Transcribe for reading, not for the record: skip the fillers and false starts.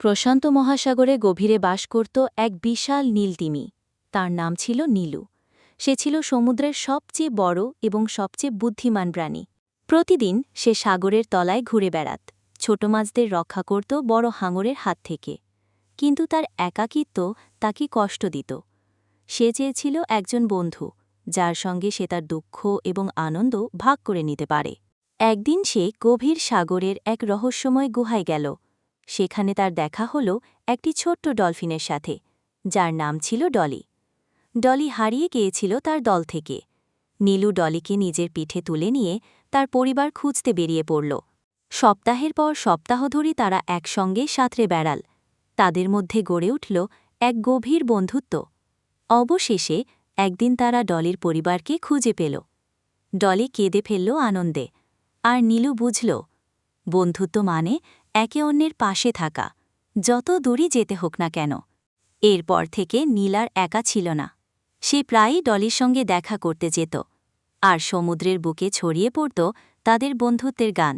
প্রশান্ত মহাসাগরে গভীরে বাস করত এক বিশাল নীলতিমি। তার নাম ছিল নীলু। সে ছিল সমুদ্রের সবচেয়ে বড় এবং সবচেয়ে বুদ্ধিমান প্রাণী। প্রতিদিন সে সাগরের তলায় ঘুরে বেড়াত, ছোট মাছদের রক্ষা করত বড় হাঙরের হাত থেকে। কিন্তু তার একাকিত্ব তাকে কষ্ট দিত। সে চেয়েছিল একজন বন্ধু, যার সঙ্গে সে তার দুঃখ এবং আনন্দ ভাগ করে নিতে পারে। একদিন সে গভীর সাগরের এক রহস্যময় গুহায় গেল। সেখানে তার দেখা হল একটি ছোট্ট ডলফিনের সাথে, যার নাম ছিল ডলি। ডলি হারিয়ে গিয়েছিল তার দল থেকে। নীলু ডলিকে নিজের পিঠে তুলে নিয়ে তার পরিবার খুঁজতে বেরিয়ে পড়ল। সপ্তাহের পর সপ্তাহ ধরে তারা একসঙ্গে সাঁতরে বেড়াল। তাদের মধ্যে গড়ে উঠল এক গভীর বন্ধুত্ব। অবশেষে একদিন তারা ডলির পরিবারকে খুঁজে পেল। ডলি কেঁদে ফেলল আনন্দে, আর নীলু বুঝল, বন্ধুত্ব মানে একে অন্যের পাশে থাকা, যত দূরই যেতে হোক না কেন। এরপর থেকে নীল আর একা ছিল না। সে প্রায়ই ডলির সঙ্গে দেখা করতে যেত, আর সমুদ্রের বুকে ছড়িয়ে পড়ত তাদের বন্ধুত্বের গান।